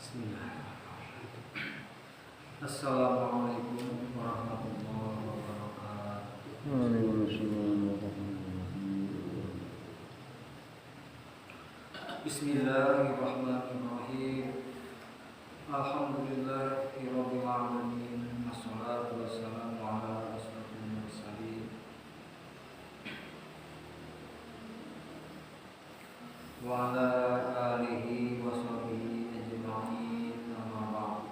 Bismillahirrahmanirrahim. Assalamualaikum warahmatullahi wabarakatuh. Bismillahirrahmanirrahim. Alhamdulillahirabbil alamin. Wassalatu wassalamu ala asyrofil mursalin wa ala alihi wa sahbihi ajma'in, amma ba'd.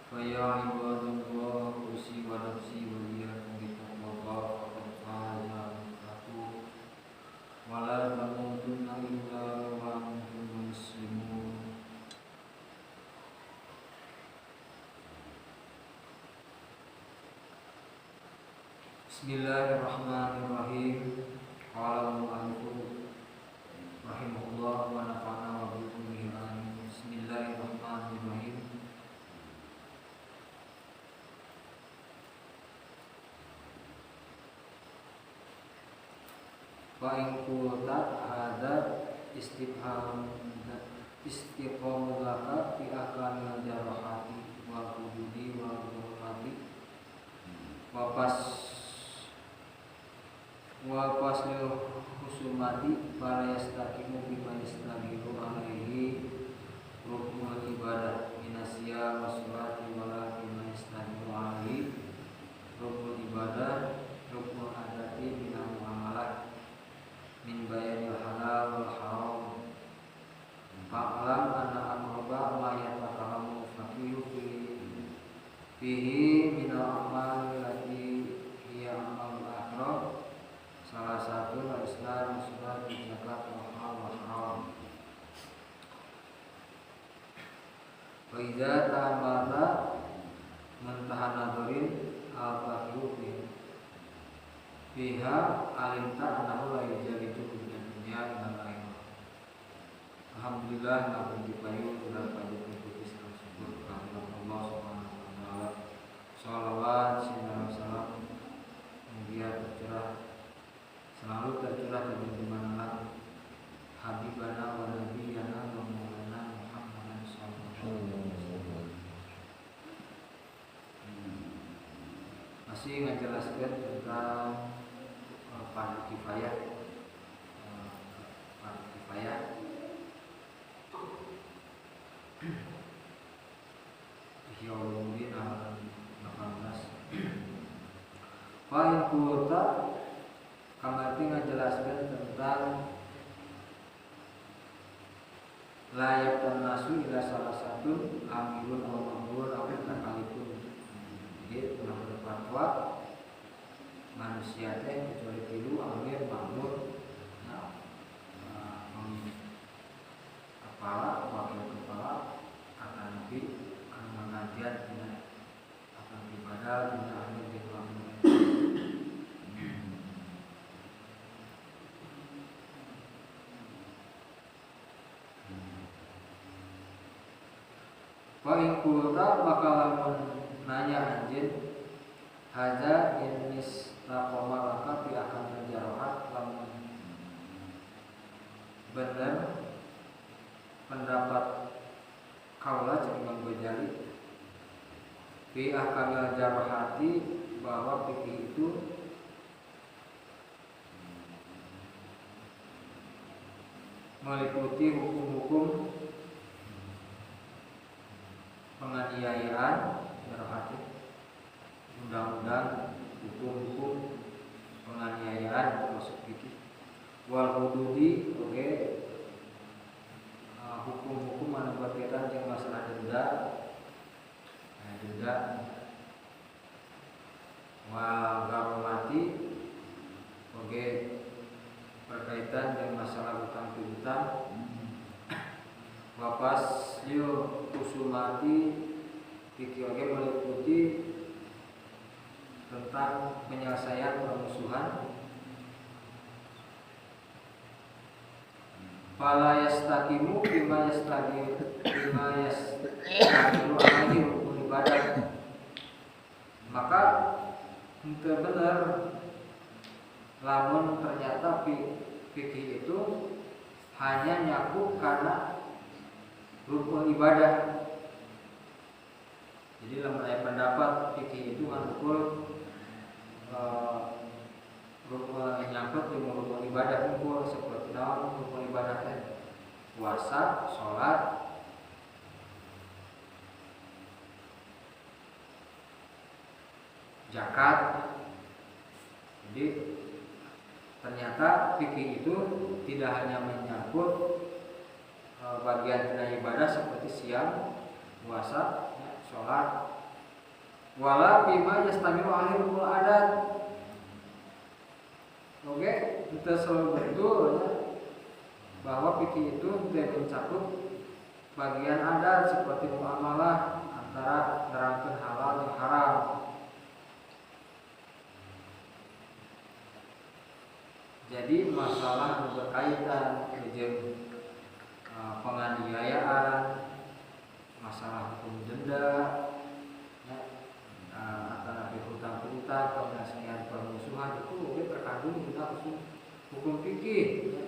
Fa ya ibadallah, usi wa nafsi wa iyyakum bittaqwallah faqad faza al-muttaqun wa la tamutunna illa wa antum muslimun. Bismillahirrahmanirrahim. Qala al-mu'allif rahimahullah wa nafa'ana wa bihi amin. Bismillahirrahmanirrahim. Wa in qulta hadza istifham laka fi ahkamil jarahati wa hududi wa hurmati wa faslil husumati fala yastaqimu bima yastaqimu alaihi ruknul ibadah minasya wa surati wala bima yastaqimu alaihi ruknul ibadah ruknul adati minal muamalah min bayanil halal wal haram. Fa'lam anna amroba ma yatakallamu faqihu fihi minal amal lati hiya amal akhirah. Salah satu al-Islam, surat, zakat, wa haram. Wa idza ta'amala muntaha nadharin al-faqihu fiha alimta annahu la yajidu min dunya ila lain. Alhamdulillah, nabi dipayu sudah pada puji syukur kepada Allah Subhanahu wa taala. Shalawat salam dia tercurah selalu tercurah dari dimana Habibana wa Nabiyana wa Maulana Muhammadan sallallahu alaihi wasallam. Masih menjelaskan tentang fardu kifayah. Ihya Ulumuddin halaman 18. Fa in qulta kami menjelaskan tentang layak dan nasu ila salah satu amilun atau mamlun atau takalipun. Jadi pernah berfatwa manusia teh kecuali tilu amir mamlun. Nah, kepala, wakil kepala akan nabi akan mengajar akan ibadah tidak amir di mamlun. Wa in qulta bakalan nanya anjeun hadza in istaqama laka fi ahkam jarahat, lamun bener pendapat kaula jeung Imam Ghazali fi ahkam jarahati bahwa fikih itu meliputi hukum-hukum penganiayaan, berarti undang-undang hukum-hukum penganiayaan termasuk fikih. Wal hududi, oke, hukum-hukum anu berkaitan dengan masalah denda, wal gharomati, oke, berkaitan dengan masalah hutang piutang. Wapas yuk usumati fikih meliputi tentang penyelesaian permusuhan. Fala yastaqimu bima yastaqimu alaihi rukun ibadah. Maka itu benar lamun ternyata fikih itu hanya nyakup karena rukun ibadah. Jadi dalam pendapat fikih itu mengukur rukun nyangkut di rukun ibadah ukur seperti dalam rukun ibadah puasa, sholat, zakat. Jadi ternyata fikih itu tidak hanya menyangkut bagian ibadah seperti siang, puasa, sholat, wala bima yastamilu akhirul adat. Oke, kita selalu betul ya, bahwa fikih itu tidak mencakup bagian adat seperti muamalah antara nerangkeun halal dan haram. Jadi masalah berkaitan dengan penganiayaan, masalah hukum denda, ya, antara hutang piutang, penyelesaian permusuhan itu terkandung di dalam hukum fikih. Ya.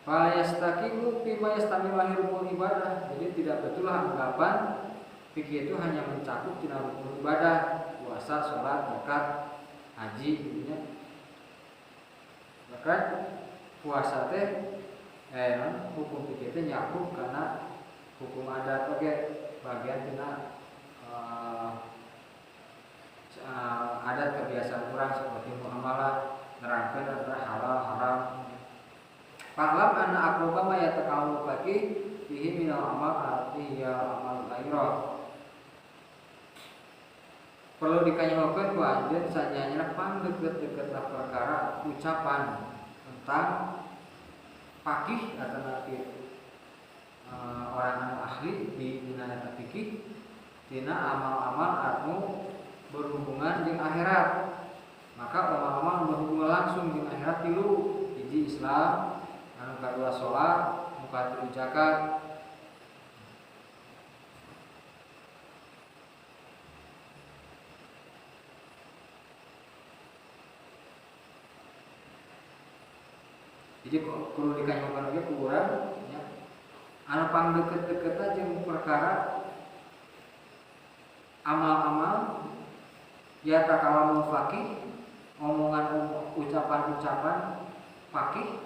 Fala yastaqimu bima yastamilu rukun ibadah. Jadi tidak betullah anggapan fikih itu hanya mencakup tina rukun ibadah, puasa, sholat, zakat, haji gitu ya. Bahkan puasa teh hukum fikih teh nyakup karena hukum adat oke bagian tina adat kebiasaan orang seperti muamalah nerangkeun antara halal haram. Fa'lam anna aqraba ma yatakallamu faqih fihi minal amal artiya amal ghairah. Perlu dikanyakan ku anjeun sanyanya pangdeukeut-deukeutna perkara ucapan tentang faqih atau nanti orang anu ahli di dina eta fikih tina amal-amal anu berhubungan jeung akhirat. Maka amal-amal berhubungan langsung jeung akhirat tilu, hiji Islam, anu kadua sholat, anu katilu zakat. Jadi perlu dikanyakan lagi ku urang ya. Anu pangdeukeut-deukeutna jeung perkara amal-amal ya takalamu faqih, omongan ucapan-ucapan faqih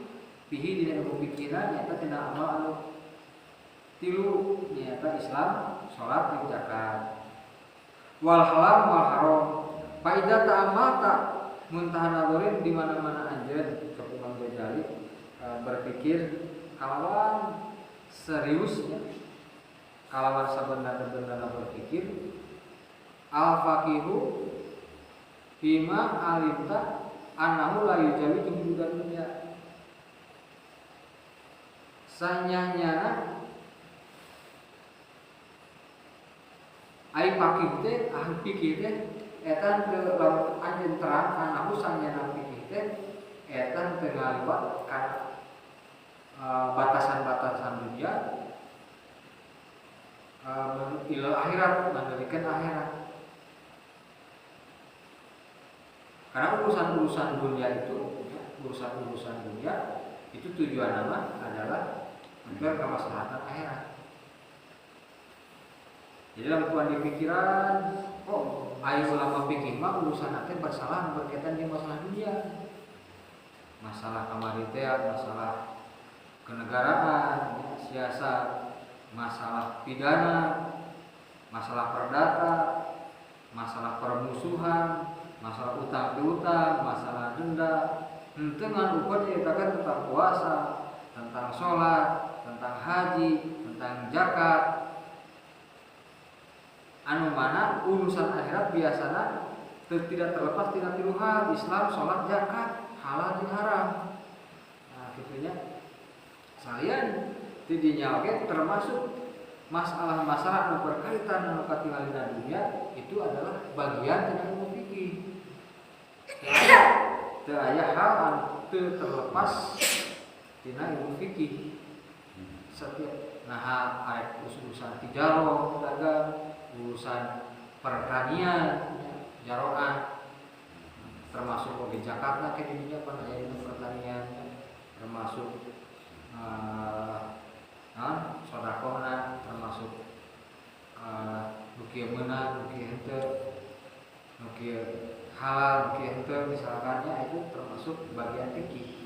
bihi dina ilmu fikihna nyata tina amal anu tilu nyata Islam, salat, jeung zakat. Wal halal wal haram. Fa idza ta'amalta muntaha nazarin di mana-mana anjeun sok Imam Ghazali berpikir kalawan seriusnya, kalawan sabenar-benar berpikir al-faqihu bima alimta annahu la yujawi jumbudan dunya. Sanyanyana ai faqih teh ahli fikih teh etan teu lamun anjeun terang annahu sanyana fikih teh etan teu ngaliwat kana batasan-batasan dunia ilal akhirat, mandirikan akhirat. Karena urusan-urusan dunia itu, urusan-urusan dunia itu tujuan nama adalah agar kemaslahatan akhirat. Jadi dalam tuan di pikiran, ayo ulama fikih mah urusan nanti bersalah berkaitan dengan masalah dunia, masalah kamaritean, masalah kenegaraan, siasat, masalah pidana, masalah perdata, masalah permusuhan, masalah utang piutang, masalah denda. Dengan ukur dinyatakan tentang puasa, tentang sholat, tentang haji, tentang zakat. Anu mana urusan akhirat biasanya tidak terlepas tina tilu hal: Islam, sholat, zakat, halal jeung haram. Nah, gitunya. Salian tidinya oke termasuk masalah-masalah anu berkaitan anu katingalina dunia itu adalah bagian tina ilmu fikih. Teu aya hal anu teu terlepas tina ilmu fikih. Setiap arek urusan tijarah, dagang, urusan pertanian, jaroan, termasuk oge zakatna ke dinya pan aya dina pertanian, termasuk sedekahna, termasuk nu kieu meunang, nu kieu henteu, nu kieu halal, nu kieu henteu misalkan ya itu termasuk bagian fikih.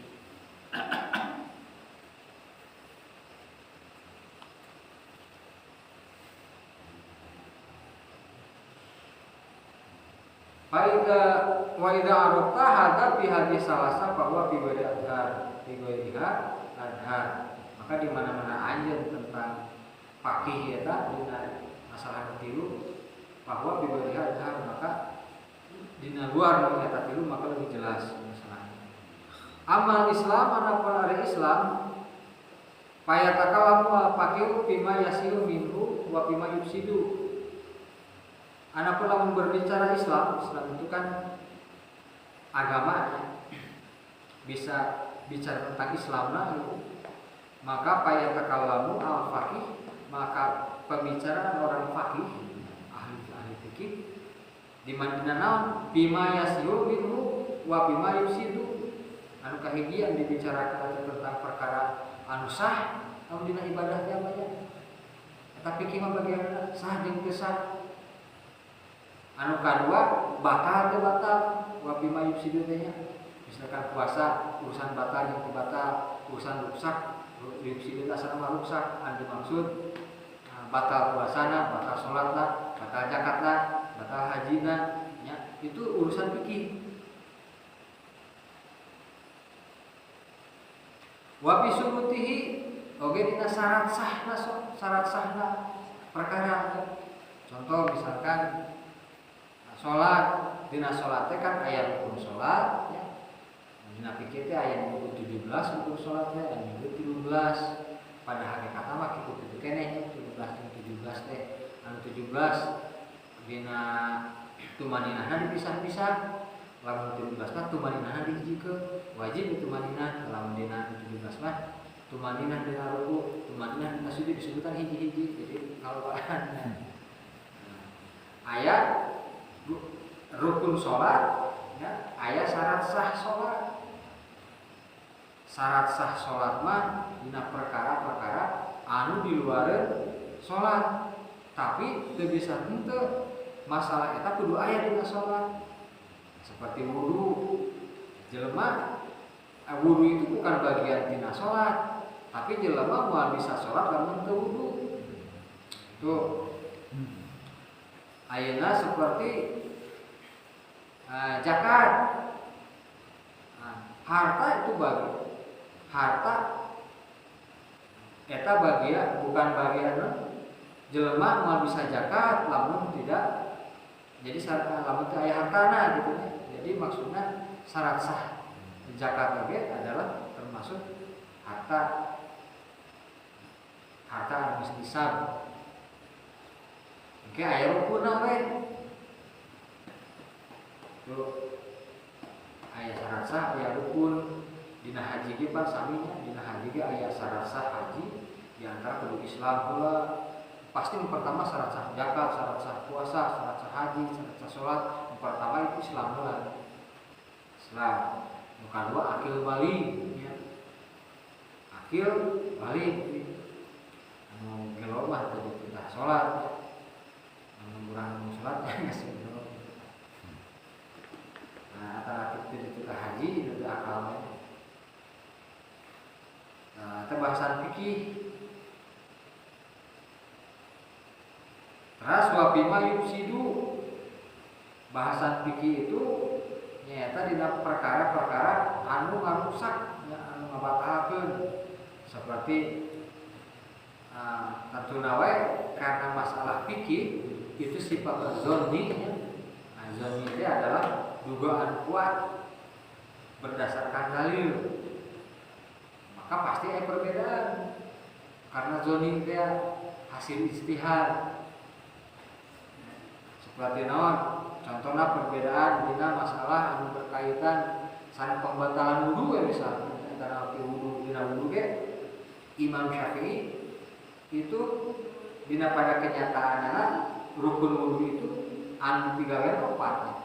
Wa idza arafta hadza fi hadis salasa bahwa fi ghairi adhar. Maka di mana-mana anjeun tentang fakih eta dina masalah tilu bahwa fi ghairi adhar, maka dina luar nu eta tilu maka lebih jelas masalahnya. Amal Islam anapun ari Islam payatakallamu al-faqih bima yasiru minhu wa bima yufsidu. Anapun lamun berbicara Islam itu kan agama, bisa bicara tentang Islamna gitu. Maka payatakallamu al-faqih, maka pembicaraan orang faqih, ahli fikih di mana bima yasiru minhu wa bima yufsidu. Anu kahijian dibicarakan tentang perkara anu sah anu dina ibadah teh apa nya. Eta fikih mah bagianna sah jeung teu sah. Anu kadua batal teu batal, wa bima yufsidu teh nya. Misalkan puasa urusan batal jeung teu batal, urusan rusak, yufsidu asana rusak, anu dimaksud batal puasana, batal salatna, batal zakatna, batal hajina, nya itu urusan fikih. Wa bi surutihi oge dina syarat sahna perkara. Contoh misalkan salat, dina salat teh kan aya rukun salat ya. Dina fikih teh aya 17 rukun salat teh, aya 13. Pada hakikatna mah kitu keneh 17 teh. Anu 17 dina tumaninahna dipisah-pisah. Lamun 17 mah tumaninahna dihijikeun, wajib tumaninah. Lamun dina 17 mah tumaninah dina ruku, tumaninah dina sujud disebutkan hiji-hiji. Jadi kalobaan. Aya rukun sholat, ya, aya syarat sah sholat. Syarat sah sholat mah dina perkara-perkara anu di luar sholat, tapi teu bisa henteu masalah eta kudu aya dina sholat. Seperti wudu, jelema wudu itu bukan bagian dina sholat, tapi jelema moal bisa sholat lamun teu wudu. Tuh. Ayeuna seperti zakat. Harta itu harta eta bagian bukan bagian jelema moal bisa zakat lamun tidak. Jadi lamun teu aya hartana gitu ya. Jadi maksudnya syarat sah zakat oge adalah termasuk harta anu geus disab. Oke, aya rukunna we. Tuh. Aya syarat sah, aya rukun. Dina haji ge pan saminya, dina haji ge aya syarat sah haji di antara kudu Islam heula. Pasti yang pertama syarat sah zakat, syarat sah puasa, syarat sah haji, syarat sah salat. Yang pertama itu Islam heula. Islam. Yang kedua akil balik ya. Akil balik. Anu gelo mah teu ditah salat. Kurang sholat ya nggak sih. Nah antara itu haji itu akalnya. Nah bahasan fikih. Terus wa bima yufsidu. Bahasan fikih itu nyata dina perkara-perkara anu ngarusak, anu ngabatalkeun. Seperti tentunya we karena masalah fikih itu sifat zonni. Zonni itu adalah dugaan kuat berdasarkan dalil. Maka pasti ada perbedaan karena zonni itu hasil ijtihad. Seperti naon? Contohnya perbedaan dina masalah anu berkaitan sana pembatalan wudu ya misalnya antara wudu dina wudu ge Imam Syafi'i itu dina pada kenyataanna rukun wudu itu anu 3 opat.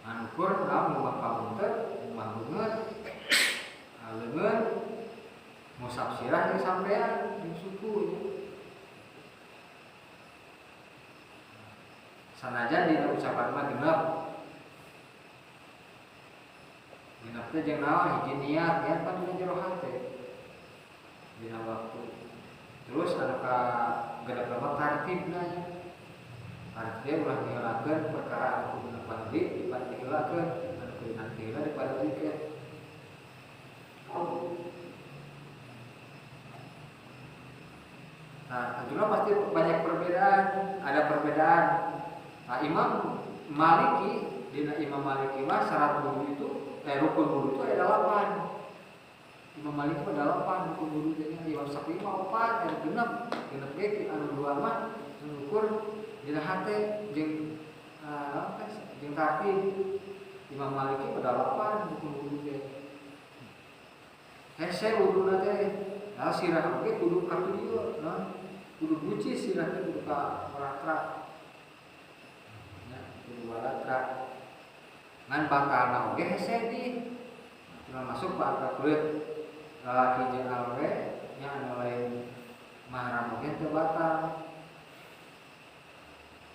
Anukur naon mah pamunten mah beungeut leungeun musab sirah jeung sampean jeung suku sanajan dina ucapan mah genep teh jeung naon hiji niat pan dina jero hate dina waktu terus anu ka genep mah tartibna artinya ulah ngihalakeun perkara anu kudu dipandhi dipandhiheulakeun anu kudu nantiheula dipandhikeun. Nah, tentunya pasti banyak perbedaan, ada perbedaan. Nah, Imam Maliki, dina Imam Maliki mah syarat wudu itu rukun wudu itu ada 8. Imam Maliki ada 8 rukun wudu nya. Imam Syafi'i mah 4, ada genep ge anu 2 mah ngukur dina hate jeung tartib. Imam Maliki ada 8 rukun wudu ge. Hese wuduna teh nah, sirah oge kudu katujuh, nah, kudu buci sirah teh kudu ka ratrak. Ya, kudu ratrak. Ngan batalna oge hese di. Termasuk batal kulit lalaki jeung awewe nya anu lain mahram oge teu batal.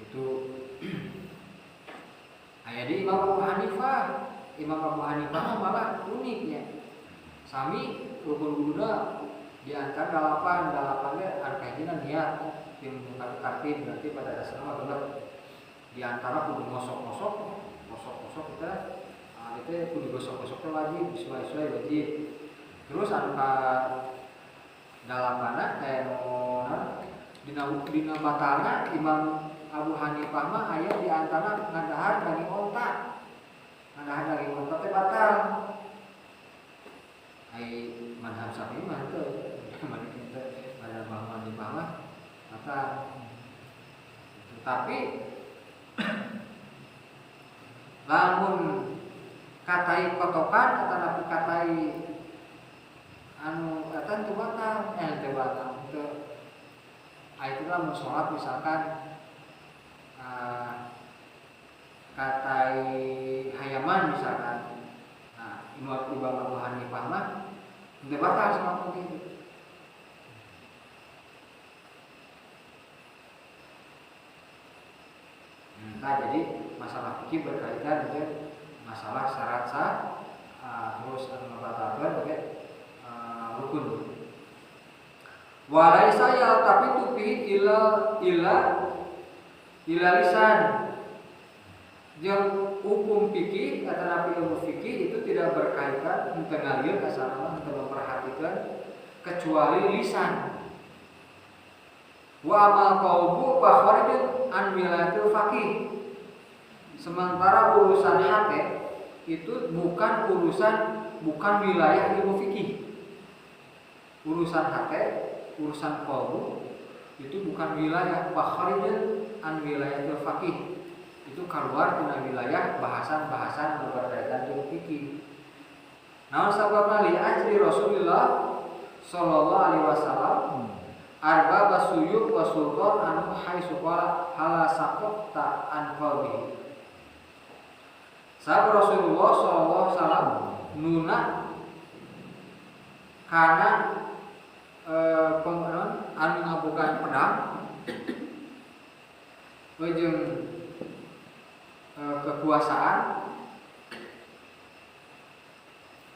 Itu aya di Imam Abu Hanifah. Imam Abu Hanifah malah uniknya. Sami rukun wuduna di antara 8 ge anu kahijina niat yang tartib berarti pada dasarnya genep di antara kudu ngosok kita itu kudu gosok-gosok teh wajib sesuai wajib. Terus anu ka 8na dina batalna Imam Abu Hanifah mah aya di antara ngadahar daging onta. Ngadahar daging onta teh batal. Ai mazhab Syafi'i mah teu Maliki teh pada bahwa di bawah maka tetapi lamun katai kotokan atau napi katai anu eta teu batal teu batal teu aya lamun salat misalkan katai hayaman misalkan. Nah, Imam Abu Hanifah mah teu batal salat kitu. Nah, jadi masalah fikih berkaitan dengan masalah syarat sah, terus membatalkan rukun. Walaisa ya tapi tupi ila lisan. Jeung hukum fikih atau nabi ilmu fikih itu tidak berkaitan mengalir asal untuk memperhatikan kecuali lisan. Wa amal qalbu fa kharijun an wilayatil faqih. Sementara urusan hati itu bukan wilayah ilmu fikih. Urusan hati, urusan qalbu itu bukan wilayah fa kharijun an wilayatil faqih. Itu keluar dari wilayah bahasan-bahasan berkaitan dengan fikih. Namun sababna li ajri Rasulullah sallallahu alaihi wasallam arba basuyuk wa sultan anu haitsu qala hala saqata an qalbi. Sabab Rasulullah sallallahu alaihi wasallam nuna kana pemeran anu ngabogaan pedang jeung kekuasaan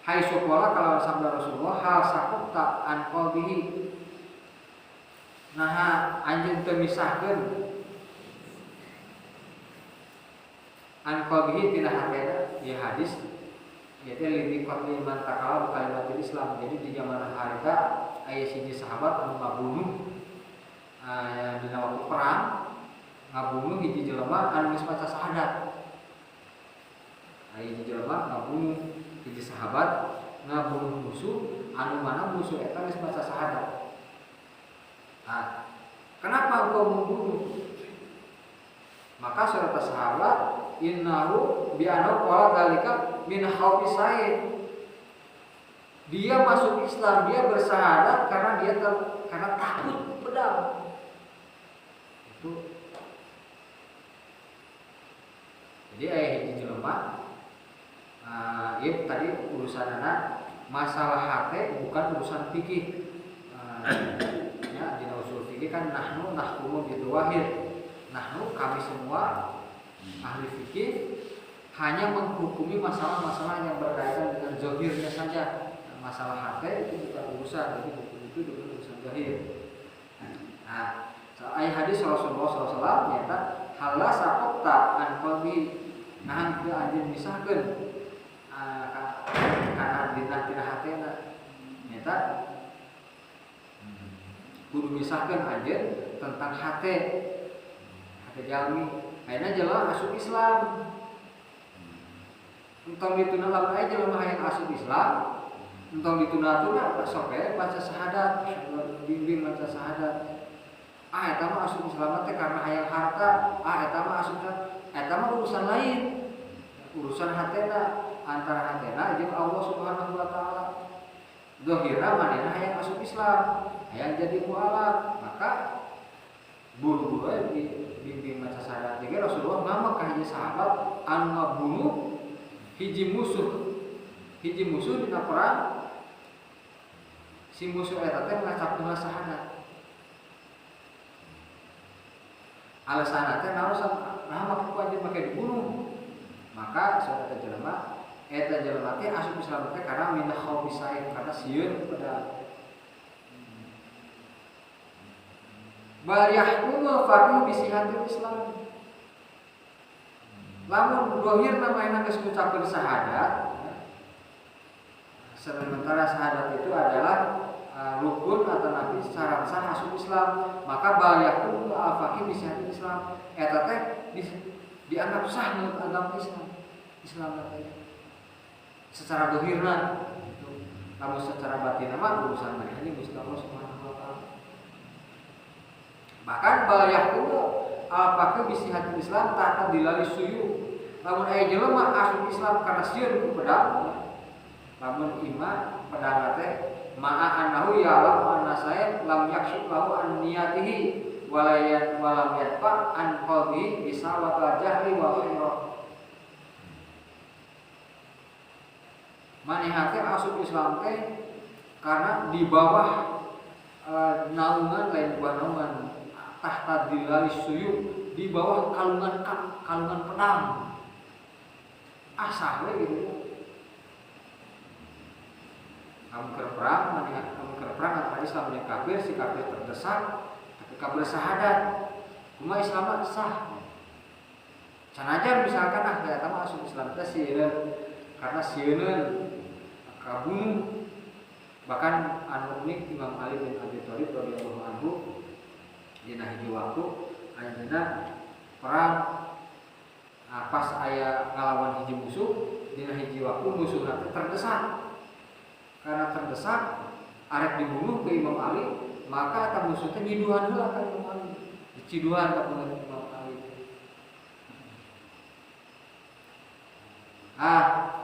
haitsu qala kalau sabda Rasulullah hal saqata an qalbihi. Nah, anjeun teu misahkeun an qalbihi tina hatena ieu hadis yaitu lebih qatli man takala kalimatul Islam. Jadi di zaman harita aya siji sahabat anu ngabunuh dina waktu perang ngabunuh hiji jelema anu geus maca syahadat. Aya hiji jelema ngabunuh hiji sahabat ngabunuh musuh anu mana musuh eta geus maca syahadat. Nah, kenapa engkau membunuh? Maka surata sahabat innahu bi'anau qala dalika min khawfi sayyid. Dia masuk Islam, dia bersyahadat karena takut pedang. Itu. Jadi ayat hiji jelema Ieu tadi urusanana masalah hate bukan urusan fikih. Ya di usul fikih kan nahnu nahkumu bidzawahir. Nahnu kami semua ahli fikih hanya menghukumi masalah-masalah yang berkaitan dengan zahirnya saja. Masalah hate itu bukan urusan, jadi hukum itu bukan urusan zahir. Nah, ayat hadis Rasulullah SAW nyata halah sakota an qalbi nahan ke anjeun misahkeun kana dina hatena nyata kudu misahkeun anjeun tentang hate jalmi ayeuna jelema asup Islam entong dituna lamun aya jelema hayang asup Islam entong dituna-tuna sok baca syahadat bimbing baca syahadat eta mah asup Islam teh karena hayang harta eta mah asup eta mah urusan lain urusan hatena antara hatena jeung Allah Subhanahu wa taala zahirna manehna hayang asup Islam hayang jadi mualaf maka buru-buru bimbing baca syahadat jadi Rasulullah nama ka hiji sahabat anu ngabunuh hiji musuh dina perang si musuh eta teh ngacapkeun syahadat alasanna teh naon maka ku anjeun make dibunuh maka saudara jelema eta jelema teh asup Islam teh karena minah khaufis saif karena sieun pada bal yahkumu fardhu bi sihatil Islam lamun dohir namanya geus ngucapkeun syahadat sementara syahadat itu adalah rukun atau nabi syarat sah asup Islam maka bal yahkumu al-faqih bi sihatil Islam eta teh dianggap sah menurut agama Islam teh secara dohirna namun secara batin mah urusan maneh ini Gusti Allah Subhanahu wa taala bahkan bal yahkumu al-faqih bi sihatil Islam ta'ata dilali suyu lamun aya jelema asup Islam karena sieun ku pedang lamun iman pedang teh ma'a annahu ya'lam anna sayf lam yakshif lahu an niyatihi walam yadfa an qalbihi bisa wa jahli wa khairah manehna teh asup Islam teh karena di bawah naungan lain buah naungan tahta dilali suyuk di bawah kalungan pedang asah we gitu kamu perang antara Islam dan kafir si kafir terdesak tapi kafir syahadat kumaha Islam sah canajan misalkan eta mah asup Islam teh sieun karena sieun kabunuh bahkan anu unik Imam Ali bin Abi Thalib radhiyallahu anhu dina hiji waktu ayeuna perang pas aya ngalawan hiji musuh dina hiji waktu musuhna teh terdesak karena terdesak arek dibunuh ke Imam Ali maka eta musuh teh nyiduhan heula ka Imam Ali diciduhan ka Imam Ali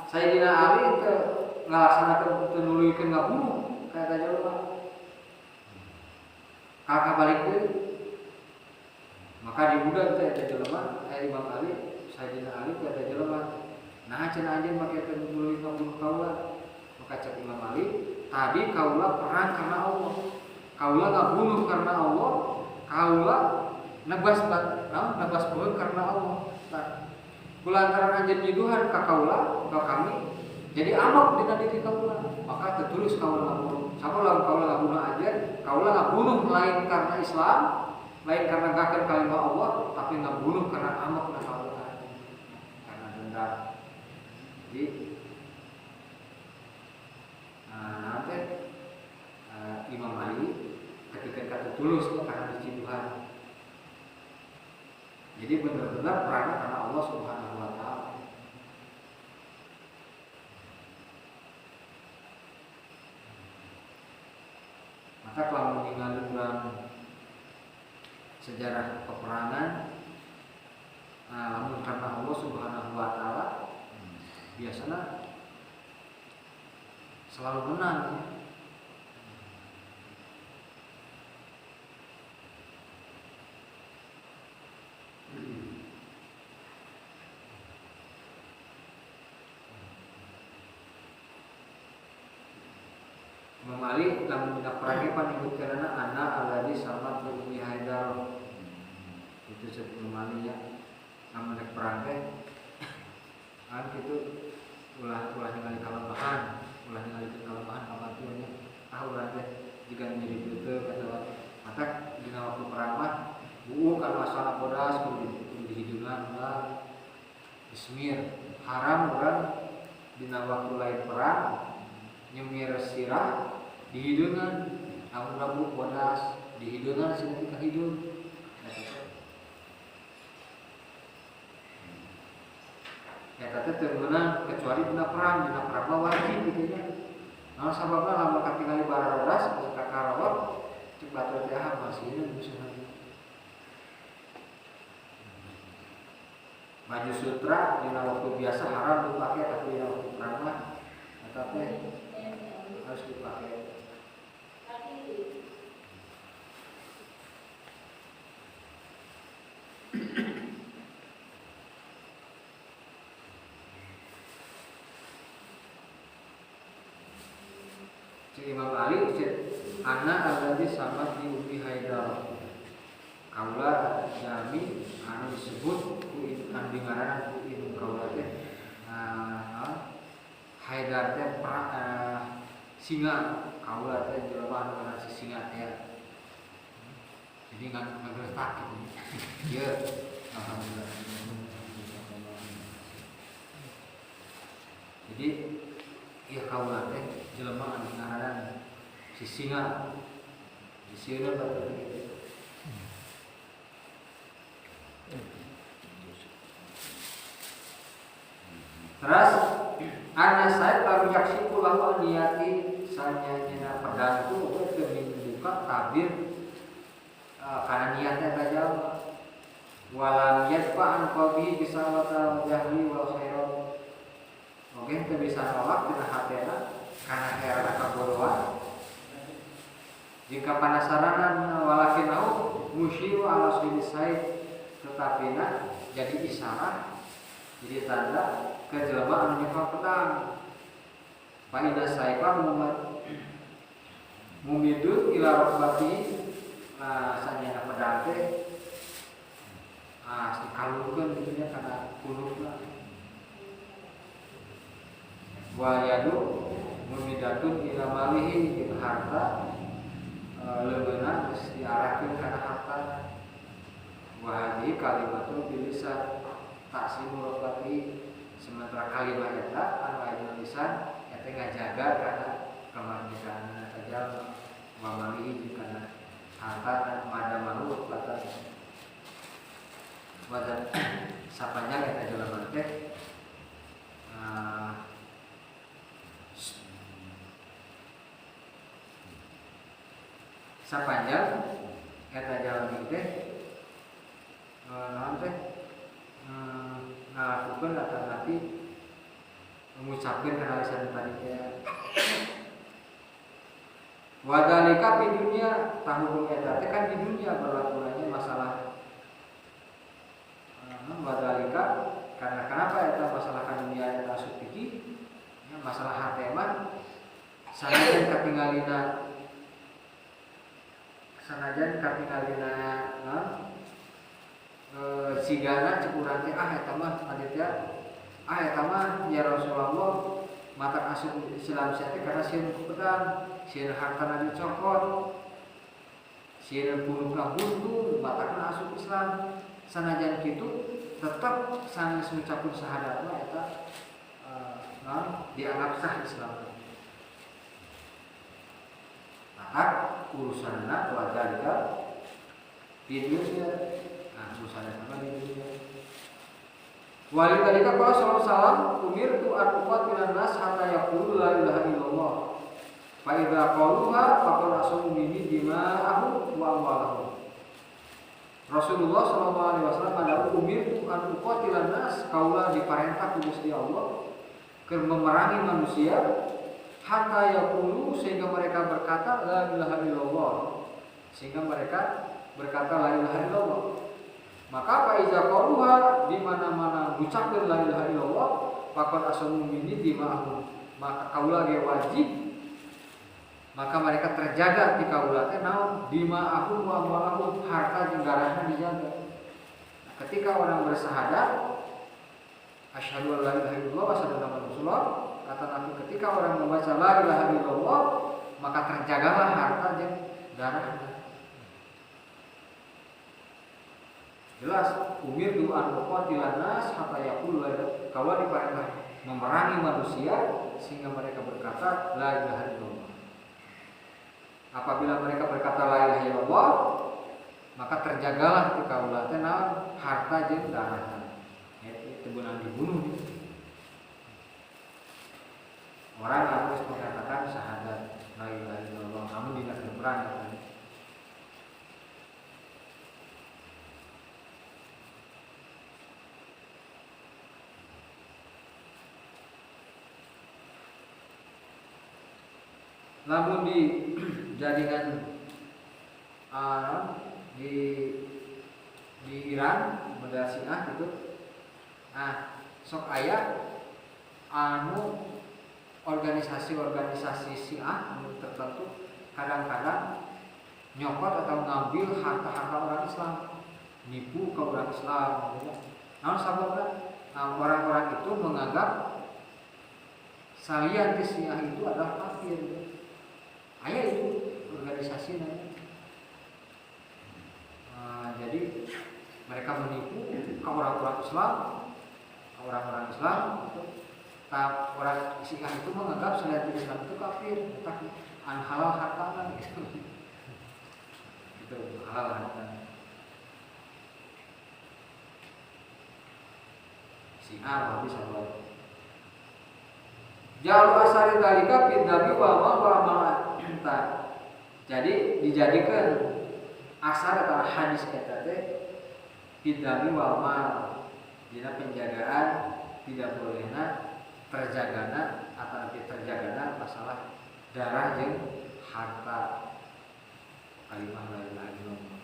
Sayyidina Ali teh ngalaksanakeun teu nuluykeun ngabunuh ka eta jelema kakak balik deui maka dibudak teh eta jelema Imam Ali Sayyidina Ali teh eta jelema nah cenah anjeun make teh nuluy ngabunuh kaula maka cek Imam Ali tadi kaula perang karena Allah kaula ngabunuh karena Allah kaula nebas beuh karena Allah kulantaran anjeun nyiduhan ka kaula ka kami jadi amok dina diri kaula maka tertulis kaula ngabunuh sabalah kaula ngabunuh aja kaula ngabunuh lain karena Islam lain karena gakeun kalimah Allah tapi ngabunuh karena amok na kaula karena dendam jadi nanti Imam Ali ketika kata tulus karena diciduhan jadi benar-benar perang karena Allah Subhanahu wa taala maka kalau meninggal dalam sejarah peperangan namun karena Allah Subhanahu wa taala biasanya selalu menang ya. Imam Ali lamun dina perang ge panyebutkeunana ana alladzi samat bi Ummi Haidar. Itu sebut Imam Ali ya. Lamun rek perang teh kan kitu ulah ningali kalampahan, ulah ningali kalampahan kamatinya. Urang teh jiga nyeri teu kata mata dina waktu perang mah buuk kana masalah bodas kudu dihideungan ulah dismir. Haram urang dina waktu lain perang nyemir sirah dihideungan, lamun rabu bodas dihideungan sina kahideung. Eta teh teu meunang kecuali dina perang mah wajib kitu nya. Naon sababna lamun katingali bararodas ka karawat cek batur teh masihna musuhna. Baju sutra dina waktu biasa haram dipake tapi dina waktu perang mah eta teh harus dipakai. Imam Ali anak alladzi samat di Ummi Haidar. Kaula jami anu disebut ku andingaran ku ibu kaula teh Haidar teh singa. Kaula teh jelema anu kana si singa teh. Jadi ngageletak gitu. Ieu alhamdulillah. Jadi ieu kaula teh jelema anu ngaranan si singa. Di sieuna batur. Terus ana sae parujaksi kulahu niati sanyana pedang itu teu membuka tabir kana niatnya ta jalma. Walam yadfa an qalbi bisalata jahli wal khairat. Oke teu bisa nolak dina hatena kana heran kabodohan. Jika panasaranan walakinahu musyiru ala sudi said tetapina jadi isyarat jadi tanda kejelema anu nyekel pedang. Fa idza saifa mumidun ila rabbati sanyana pedang teh dikalungkeun kitu nya kana kulupna. Wa yadu mumidatun ila malihi jeung harta leungeunna geus diarahkeun kana harta. Wa hadhihi kalimatun bilisan taksimu rabbati. Sementara kalimat eta anu aya dina lisan eta ngajaga kana kemardikaan tajal wa malihi jeung kana harta dan madamahu batas. Wadah sapanjang eta jelema teh sapanjang eta jalmi teh naon teh ngalakukeun alternatif mengucapkeun kana lisan tadi teh. Wa dzalika fi dunya tahun eta teh kan di dunia berlakunanya masalah wa dzalika karena kenapa eta masalah ka dunia eta supiki ya, masalah hate mah sanajan katinggalina sigana cek urang teh eta mah aditya eta mah ya Rasulullah mata asup Islam sia teh karena sieun pedang, sieun hartana dicokot, sieun punukna buntu, matakna asup Islam. Sanajan kitu tetep sanes ngucapkeun syahadat mah eta dianggap sah Islam. Maka urusanna wadalika di dunia, urusanna sama di dunia. Walidalika qala sallallahu alaihi wasallam umirtu an uqatila nas hatta yaqulu la ilaha illallah. Fa idza qaluha faqad asamu minni dima'ahum wa amwalahum. Rasulullah sallallahu alaihi wasallam ada umirtu an uqatila nas, kaula diparentah ku Gusti Allah keur memerangi manusia hatta yaqulu sehingga mereka berkata la ilaha illallah, sehingga mereka berkata la ilaha illallah. Maka fa iza qaluha di mana-mana ngucapkeun la ilaha illallah faqad asamu minni dima'ahum, maka kaula ge wajib maka mereka terjaga di kaula teh naon dima'ahum wa amwalahum, harta jeung darahna dijaga. Nah, ketika orang bersyahadat asyhadu an la ilaha illallah wa asyhadu anna rasulullah, kata Nabi ketika orang membaca la ilaha illallah maka terjagalah harta jeung darahna. Jelas umir doa uqatilan nas hatta yaqulu kalau diperintah memerangi manusia sehingga mereka berkata la ilaha illallah. Apabila mereka berkata la ilaha illallah maka terjagalah di kaula teh harta jeung darahna. Itu beunang dibunuh. Orang harus mengatakan syahadat la ilaha illallah namun tidak berperang. Namun dijadikan di Iran modal Syiah gitu. Nah, sok aya anu organisasi Syiah tertentu kadang-kadang nyokot atau ngambil harta-harta orang Islam, nipu ke orang Islam. Nah, sababna orang-orang itu menganggap salian di Syiah itu adalah kafir. Ayah itu organisasinya. Jadi mereka menipu ke orang-orang Islam, orang-orang Syiah itu menganggap selain Islam itu kafir, bukan halal harta gitu. Itu halal harta. Syiah habis apa? Jalu asari dalika fid nabi wa ma. Jadi dijadikan asar atau hadis kata teh fid nabi wa ma. Dina penjagaan tidak bolehna terjagana atau terjagana masalah darah jeung harta. Kalimah la ilaha illallah.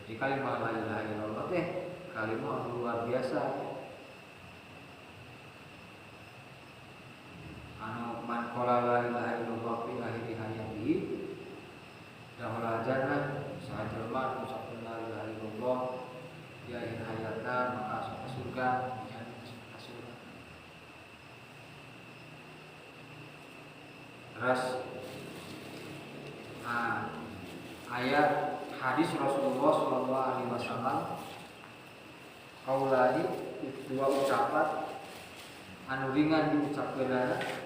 Jadi kalimah la ilaha illallah teh kalimah luar biasa. Anu man qala la ilaha illallah fi akhir hayatihi dahul jannah saha jelema ucapkeun la ilaha illallah di akhir hayatna maka masuk ke surga, ke surga. Terus ayat hadis Rasulullah sallallahu alaihi wasallam kaulani dua ucapan anu ringan diucapkeunana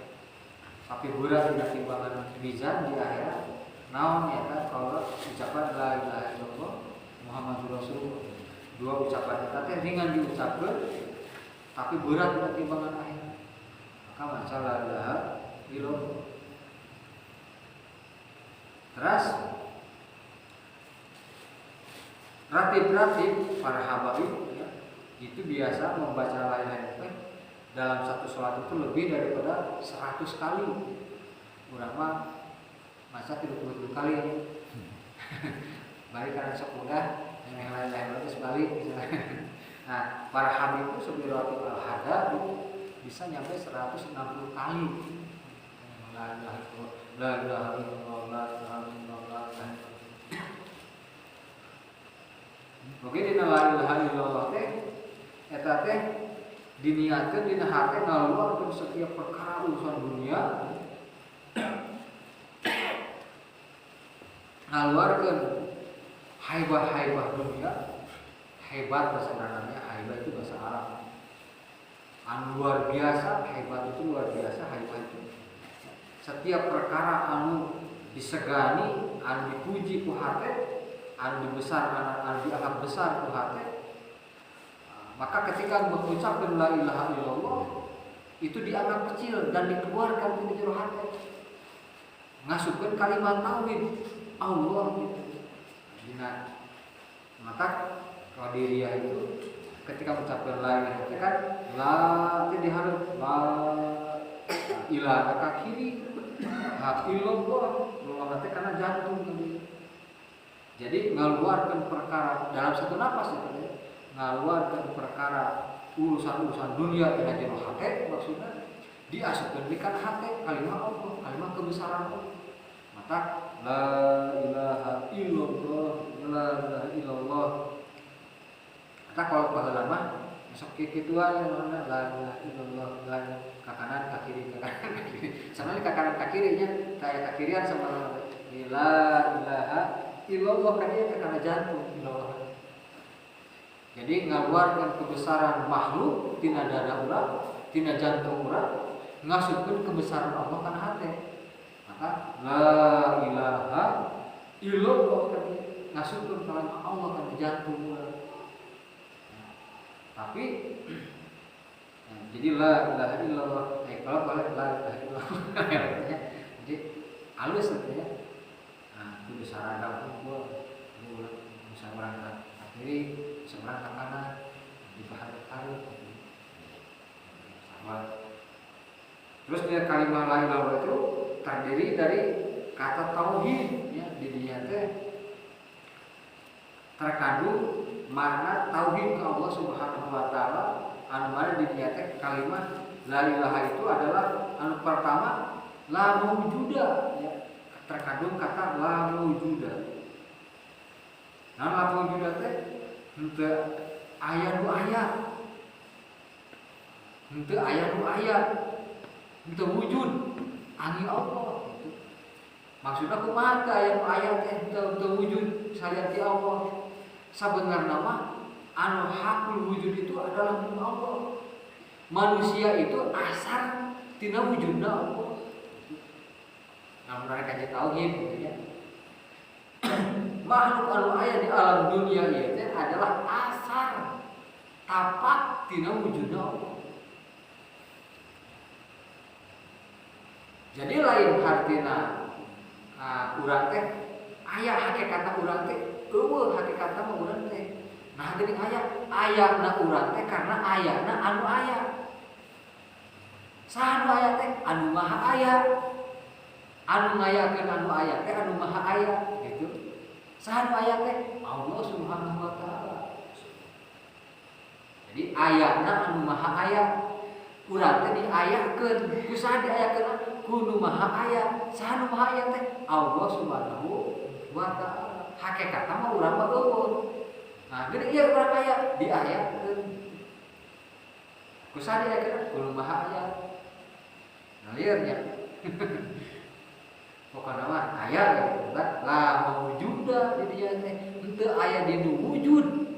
tapi berat di timbangan mizan di akhirat. Naon eta kalau ucapan la ilaha illallah Muhammadur Rasulullah. Dua ucapan eta teh ringan diucapkeun tapi berat di timbangan akhirat. Maka maca la ilaha illallah. Terus ratib-ratib para habaib ya, itu biasa membaca la ilaha illallah dalam satu sholat itu lebih daripada 100 kali. Urang mah masa 30 kali. Balik karena sekolah yang lain-lain terus balik. Nah, para habib itu sebelum al-hada bisa nyampe 160 kali. La ilaha illallah. Oke, dina la ilaha illallah teh eta teh diniatkan dina hati ngaluarkeun setiap perkara urusan dunia, ngaluarkeun haibah dunia. Hebat bahasa Arabnya, haibah itu bahasa Arab. Luar biasa, hebat itu luar biasa, haibah itu setiap perkara anu disegani, anu dipuji ku hate, anu dibesarkan, anu dianggap besar ku hate. Maka ketika mengucapkan la ilaha illallah itu dianggap kecil dan dikeluarkan dari jero hati. Ngasupkeun kalimat tauhid Allah gitu. Dina mata qadiriyah itu ketika mengucapkan la ilaha illallah kan la itu diharap la ilaha ka kiri ha illallah Allah teh kana jantung gitu. Jadi ngaluarkeun perkara dalam satu napas itu ngaluarkeun perkara urusan dunia tina jero hate maksudna diasupkeun di kana hate kalimat Allah, kalimat kebesaran Allah. Mata la ilaha illallah, la ilaha illallah. Mata kalau baheula mah sok kikituan mana la ilaha illallah, la ka kanan ka kiri ka kanan ka kiri. Sama ka kanan ka kiri nya, taya ka kirian sama la ilaha illallah kan ieu ka kana jantung illallah. Jadi ngaluarkeun kebesaran makhluk tina dada urang, tina jantung urang, ngasupkeun kebesaran Allah kana hate. Maka la ilaha illallah kan ngasupkeun kalimat Allah kana jantung urang. Tapi jadi la ilaha illallah, kalau boleh la ilaha illallah. Jadi halus ya. Nah, kebesaran Allah bisa berangkat kiri, seberang ke kanan, dibaharut-harut sama. Terus dia kalimat la ilaha illallah itu terdiri dari kata tauhid ya, di dinya teh terkandung makna tauhid ke Allah Subhanahu wa taala. Anu mana di dinya teh kalimat la ilaha itu adalah anu pertama la maujuda ya, terkandung kata la maujuda. Nah, la maujuda teh henteu aya nu aya. Henteu aya nu aya. Henteu wujud angin Allah gitu. Maksudna kumaha teh aya nu aya teh henteu wujud salian ti Allah. Sabenerna mah anu hakul wujud itu adalah Allah. Manusia itu asal tina wujudna Allah. Nah, mereka jadi tauhid gitu ya. Makhluk anu aya di alam dunia ieu teh adalah asal tapak tina wujudna Allah. Jadi lain hartina urang teh aya hakikatna urang teh, eueuh hakikatna mah urang teh. Nah, geuning ayana urang teh karena ayana anu aya. Saha anu aya teh? Anu maha aya. Anu ngayakeun anu aya teh anu maha aya gitu. Saha anu aya teh? Allah Subhanahu wa taala. Jadi ayana anu maha aya. Urang teh diayakeun, ku saha diayakeun? Ku nu maha aya. Saha nu maha aya teh? Allah Subhanahu wa taala. Hakikatna mah urang mah eueuh. Nah, geuning ieu urang aya diayakeun. Ku saha diayakeun? Ku nu maha aya. Nah, lieur nya. Pokokna mah aya gitu kan. La mawjuda di dieu teh henteu aya dinu wujud.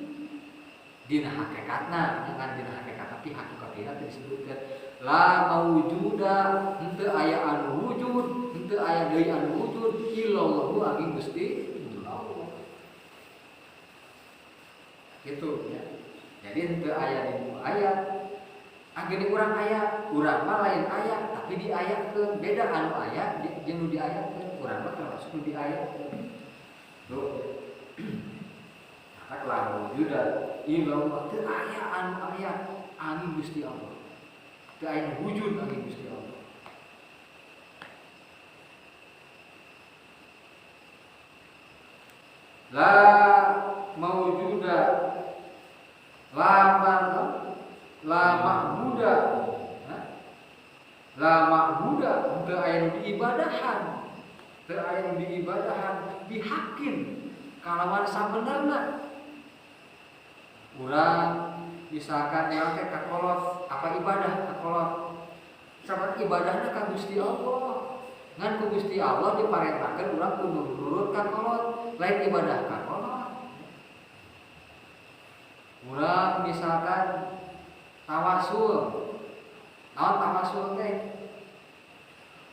Dina hakikatna, jangan dina hakikat tapi hakikatna teh disebutkeun la mawjuda henteu aya anu wujud, henteu aya deui anu wujud illallahu angin Gusti Allah. Gitu ya. Jadi henteu aya dinu aya. Anggini urang aya, urang mah lain aya, tapi diayakeun. Beda anu aya jeung nu diayakeun. Urang mah termasuk nu diayakeun. Tuh. Maka la wujuda illallah teu aya anu aya angin Gusti Allah. Teu aya wujud angin Gusti Allah. La mawjuda la ma'buda, la ma'buda teu aya nu diibadahan, teu aya nu diibadahan bihakin kalawan sabenerna. Urang misalkan yang teh kakolot, apa ibadah kakolot? Sabab ibadahna ka Gusti Allah. Ngan ku Gusti Allah diparentakeun urang kudu nurut kakolot, lain ibadah kakolot. Urang misalkan tawasul. Naon tawasul teh?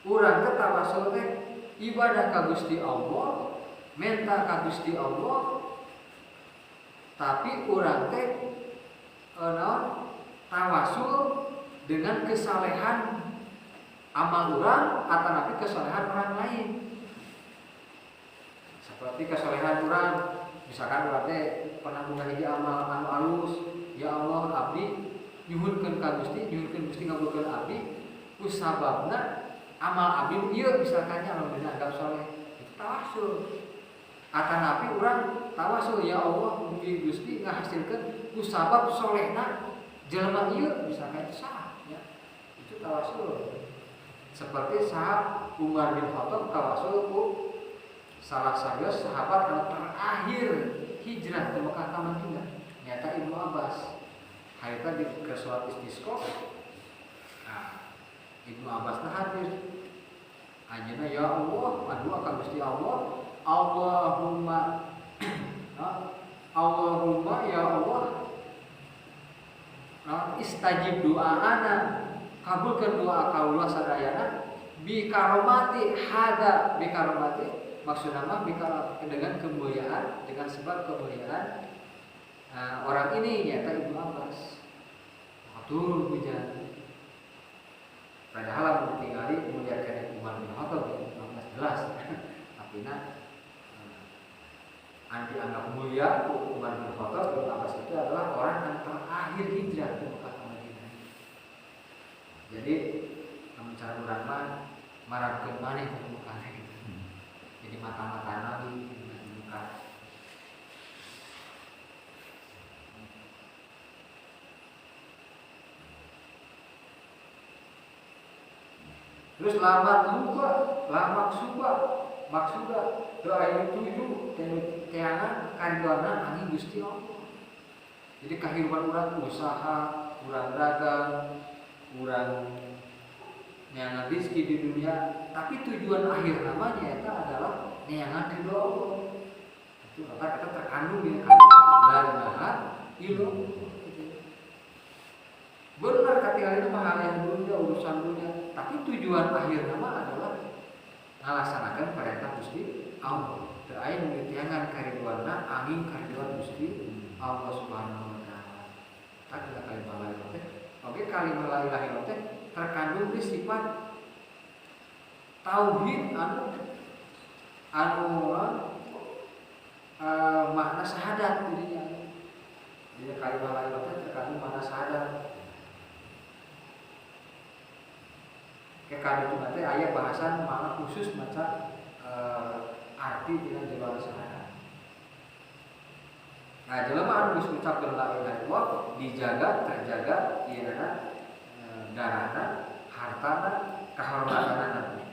Urang teh tawasul teh ibadah ka Gusti Allah, menta ka Gusti Allah. Tapi urang teh naon? Tawasul dengan kesalehan amal urang atanapi kesalehan orang lain. Seperti kesalehan urang, misalkan urang teh pernah boga hiji amal anu alus, ya Allah abdi nyuhunkeun ka Gusti, nyuhunkeun Gusti ngabulkeun abdi, ku sababna amal abdi ieu misalkan nya alhamdulillah anggap saleh. Itu tawasul. Atanapi urang tawasul ya Allah mugi Gusti ngahasilkeun ku sabab solehna jelema ieu misalkan sah ya. Itu tawasul. Seperti sahabat Umar bin Khattab tawasul ku salah satu sahabat yang terakhir hijrah ke Mekah ke Madinah. Nyata Ibnu Abbas. Haita di sholat istisqa. Nah, Ibnu Abbas hadir. Anjeunna ya Allah, adu ka Gusti Allah, Allahumma Allahumma ya Allah, istajib doaana, kabulkan doa kaula sadayana bi karomati hada, bi karomati maksudna mah dengan kemuliaan, dengan sebab kemuliaan orang ini nyata Ibnu Abbas. Atur hujan. Padahal tinggali muliakan Umar bin Khattab jelas. Tapi anti anggap mulia Umar bin Khattab Ibnu Abbas itu adalah orang yang terakhir hijrah ke Mekah ke Madinah. Jadi cara urang mah marabkeun maneh ke Mekah gitu. Jadi mata-mata Nabi di Mekah. Terus lamak suba doa yang tujuh teangan kandona angin Gusti Allah. Jadi kehidupan urang usaha, urang dagang, urang neangan rezeki di dunia, tapi tujuan akhir namanya itu adalah neangan ridho Allah. Itu maka kita terkandung di la ilaha illallah. Benar ketika itu hal yang dunia, urusan dunia, tapi tujuan akhir nama adalah melaksanakan perintah Gusti Allah. Terakhir mengitiangan kariduanna angin kariduan Gusti Allah Subhanahu wa taala. Tak ada kalimat la ilaha illallah. Oke, kalimat la ilaha illallah terkandung di sifat tauhid makna syahadat dirinya. Jadi kalimat la ilaha illallah terkandung makna syahadat. Kekadu cuma teh aya bahasan mana khusus maca arti dina jawab syahadat. Nah, jelema anu geus ngucapkeun la ilaha illallah dijaga terjaga ieu darahna, hartana, kahormatanna.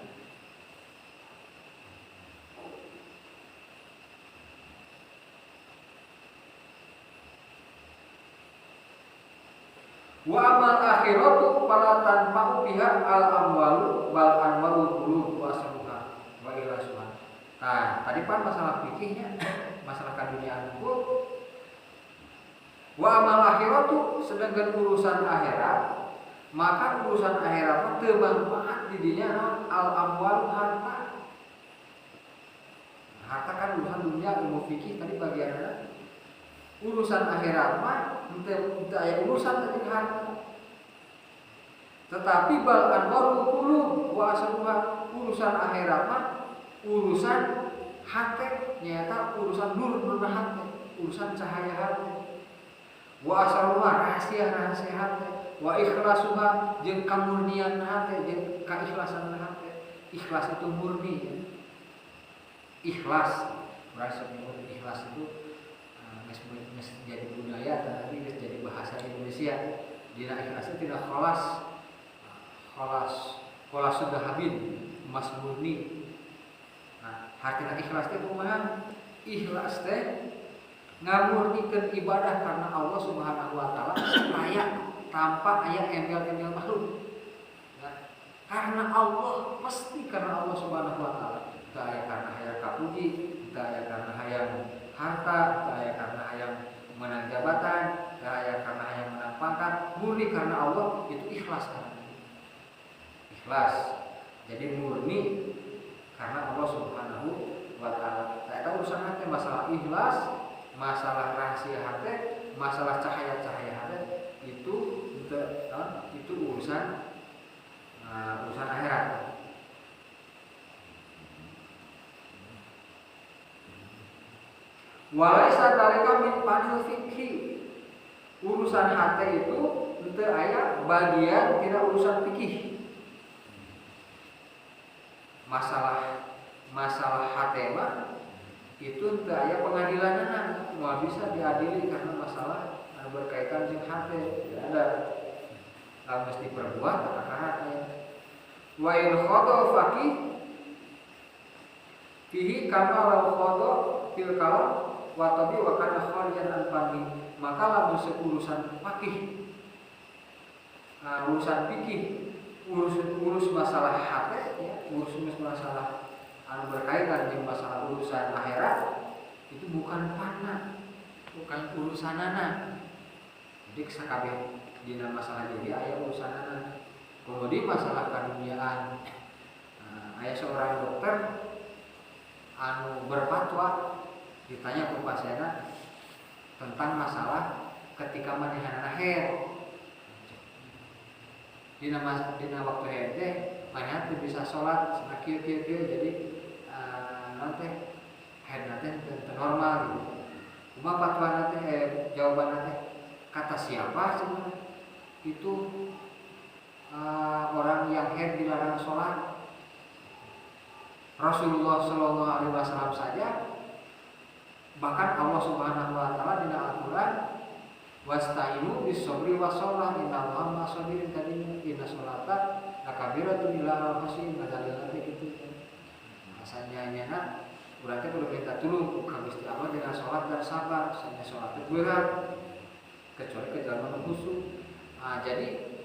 Wa amal akhiratu fala tanfa'u biha al amwalu bal amwalu qulub wa asruha wa ilasuha. Nah, tadi pan masalah fikihnya, masalah keduniaan itu. Wa amal akhiratu sedangkan urusan akhirat, maka urusan akhirat teu manfaat di dinya al amwal harta. Harta kan urusan dunia, ilmu fikih tadi bagiannya. Urusan akhirat mah ente aya urusan tadi harta. Tetapi bal anwaru qulub wa asruha urusan akhirat mah urusan hati, nyata urusan nur hati, urusan cahaya hati. Wa asruha rahasia hati, wa ikhlasuha jeung kamurnian hati, jeung keikhlasan hati. Ikhlas itu murni ya. Ikhlas, merasa murni ikhlas itu jadi budaya tadi jadi bahasa Indonesia. Dina ikhlas itu tidak kholas sudah habib emas murni. Nah, hartina ikhlas teh kumaha? Ikhlas teh ngamurnikeun ibadah karena Allah Subhanahu wa taala supaya tanpa aya embel-embel makhluk. Nah, karena Allah, pasti karena Allah Subhanahu wa taala. Teu aya karena hayang kapuji, teu aya karena hayang harta, teu aya karena hayang menang jabatan, teu aya karena hayang menang pangkat, murni karena Allah, itu ikhlas kan. Ikhlas. Jadi murni karena Allah Subhanahu wa taala. Eta urusan hati, masalah ikhlas, masalah rahasia hati, masalah cahaya-cahaya hati itu urusan akhirat. Walaisa dalika min fadil fikhi. Urusan hati itu teu aya bagian tidak urusan fikih. Masalah hati mah itu teu aya pengadilanna, moal bisa diadili karena masalah berkaitan dengan hati. Tidak ada. lamun mesti perbuat akarat aya. Wa in khada faqih fihi kama law khada fil kalam wa tabi wa kana khalian an fani. Maka lamun urusan faqih, urusan fikih, urus masalah hati ya, urus masalah berkaitan dengan masalah urusan akhirat itu bukan fana, bukan urusanana. Jadi sakabeh dina masalah jadi aya urusanana. Kemudian masalah kaduniaan, aya seorang dokter anu berfatwa ditanya ke pasienna tentang masalah ketika manehna haid. Dina waktu haid teh manehna teu bisa salat cenah kieu jadi naon teh haidna teh teu normal gitu. Kumaha fatwana teh jawabanna teh kata siapa sebenarnya? Itu orang yang haid dilarang sholat. Rasulullah Shallallahu Alaihi Wasallam saja, bahkan Allah Subhanahu Wa Taala di Al-Quran, wasta'inu bis-sabri was-shalah innallaha ma'as-sabirin tadinya inna sholata lakabiratun illa al-khasyin madalilna teh kitu. Asalnya nyana urang teh kudu minta tulung ka Gusti Allah dengan sholat dan sabar, sanya sholat teh berat kecuali ke jalan khusyuk. Jadi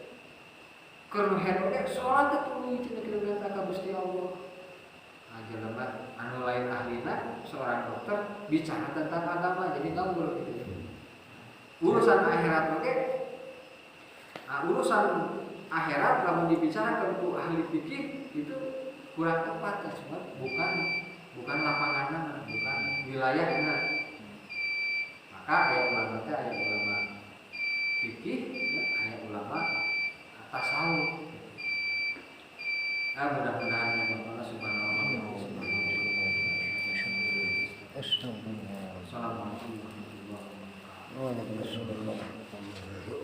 keur haid oge sholat teh tuluy cenah kitu minta ka Gusti Allah. Jelema anu lain ahlina seorang dokter bicara tentang agama jadi ngawur gitu. Urusan akhirat oke, urusan akhirat lamun dibicarakan ku ahli fikih itu kurang tepat ya, sebab bukan lapanganna, bukan wilayahna. Maka aya ulama teh aya ulama fikih, ya, aya ulama tasawuf. Mudah-mudahan ya Allah Subhanahu wa taala. Assalamualaikum warahmatullahi wabarakatuh.